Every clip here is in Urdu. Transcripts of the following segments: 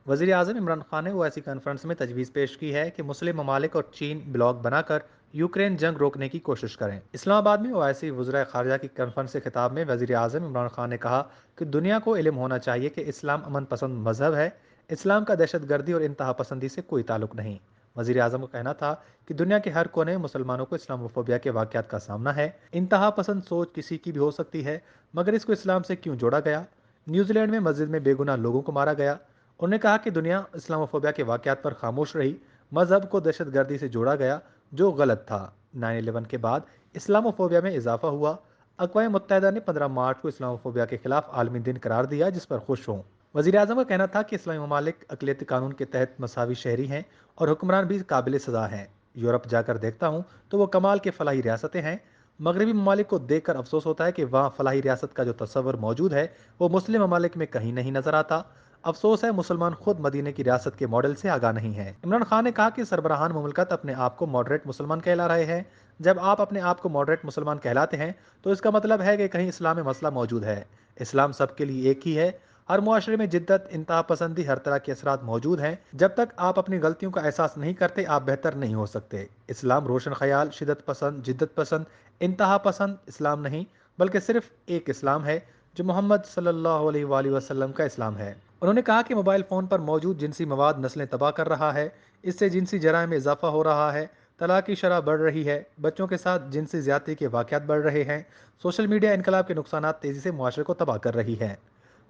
وزیر اعظم عمران خان نے وہ ایسی کانفرنس میں تجویز پیش کی ہے کہ مسلم ممالک اور چین بلاک بنا کر یوکرین جنگ روکنے کی کوشش کریں۔ اسلام آباد میں اویسی وزرائے خارجہ کی کانفرنس سے خطاب میں وزیر اعظم عمران خان نے کہا کہ دنیا کو علم ہونا چاہیے کہ اسلام امن پسند مذہب ہے، اسلام کا دہشت گردی اور انتہا پسندی سے کوئی تعلق نہیں۔ وزیر اعظم کا کہنا تھا کہ دنیا کے ہر کونے میں مسلمانوں کو اسلام فوبیا کے واقعات کا سامنا ہے۔ انتہا پسند سوچ کسی کی بھی ہو سکتی ہے، مگر اس کو اسلام سے کیوں جوڑا گیا؟ نیوزی لینڈ میں مسجد میں بے گناہ لوگوں کو مارا گیا۔ انہوں نے کہا کہ دنیا اسلام فوبیا کے واقعات پر خاموش رہی، مذہب کو دہشت گردی سے جوڑا گیا جو غلط تھا۔ 9/11 کے بعد اسلام فوبیا میں اضافہ ہوا۔ اقوام متحدہ نے 15 مارچ کو اسلام فوبیا کے خلاف عالمی دن قرار دیا، جس پر خوش ہوں۔ وزیر اعظم کا کہنا تھا کہ اسلامی ممالک اقلیتی قانون کے تحت مساوی شہری ہیں اور حکمران بھی قابل سزا ہیں۔ یورپ جا کر دیکھتا ہوں تو وہ کمال کے فلاحی ریاستیں ہیں۔ مغربی ممالک کو دیکھ کر افسوس ہوتا ہے کہ وہاں فلاحی ریاست کا جو تصور موجود ہے وہ مسلم ممالک میں کہیں نہیں نظر آتا۔ افسوس ہے مسلمان خود مدینے کی ریاست کے ماڈل سے آگاہ نہیں ہے۔ عمران خان نے کہا کہ سربراہان مملکت اپنے آپ کو ماڈریٹ مسلمان کہلا رہے ہیں۔ جب آپ اپنے آپ کو ماڈریٹ مسلمان کہلاتے ہیں تو اس کا مطلب ہے کہ کہیں اسلام میں مسئلہ موجود ہے۔ اسلام سب کے لیے ایک ہی ہے۔ ہر معاشرے میں جدت، انتہا پسندی، ہر طرح کے اثرات موجود ہیں۔ جب تک آپ اپنی غلطیوں کا احساس نہیں کرتے آپ بہتر نہیں ہو سکتے۔ اسلام روشن خیال، شدت پسند، جدت پسند، انتہا پسند اسلام نہیں، بلکہ صرف ایک اسلام ہے جو محمد صلی اللہ علیہ وآلہ وسلم کا اسلام ہے۔ انہوں نے کہا کہ موبائل فون پر موجود جنسی مواد نسلیں تباہ کر رہا ہے، اس سے جنسی جرائم میں اضافہ ہو رہا ہے، طلاق کی شرح بڑھ رہی ہے، بچوں کے ساتھ جنسی زیادتی کے واقعات بڑھ رہے ہیں، سوشل میڈیا انقلاب کے نقصانات تیزی سے معاشرے کو تباہ کر رہی ہے۔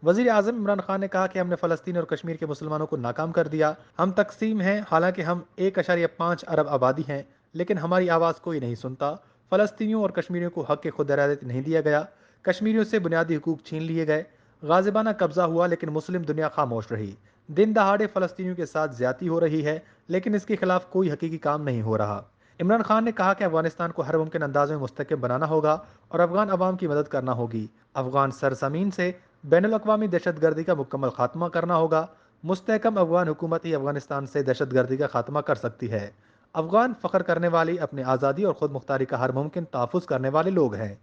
وزیر اعظم عمران خان نے کہا کہ ہم نے فلسطین اور کشمیر کے مسلمانوں کو ناکام کر دیا۔ ہم تقسیم ہیں، حالانکہ ہم 1.5 ارب آبادی ہیں، لیکن ہماری آواز کوئی نہیں سنتا۔ فلسطینیوں اور کشمیریوں کو حق خود ارادی نہیں دیا گیا، کشمیریوں سے بنیادی حقوق چھین لیے گئے، غازبانہ قبضہ ہوا لیکن مسلم دنیا خاموش رہی۔ دن دہاڑے فلسطینیوں کے ساتھ زیادتی ہو رہی ہے لیکن اس کے خلاف کوئی حقیقی کام نہیں ہو رہا۔ عمران خان نے کہا کہ افغانستان کو ہر ممکن انداز میں مستحکم بنانا ہوگا اور افغان عوام کی مدد کرنا ہوگی۔ افغان سرزمین سے بین الاقوامی دہشت گردی کا مکمل خاتمہ کرنا ہوگا۔ مستحکم افغان حکومت ہی افغانستان سے دہشت گردی کا خاتمہ کر سکتی ہے۔ افغان فخر کرنے والی، اپنی آزادی اور خود مختاری کا ہر ممکن تحفظ کرنے والے لوگ ہیں۔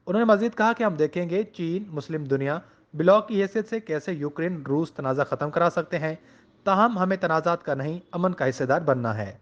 انہوں نے مزید کہا کہ ہم دیکھیں گے چین مسلم دنیا بلاک کی حیثیت سے کیسے یوکرین روس تنازع ختم کرا سکتے ہیں، تاہم ہمیں تنازعات کا نہیں امن کا حصہ دار بننا ہے۔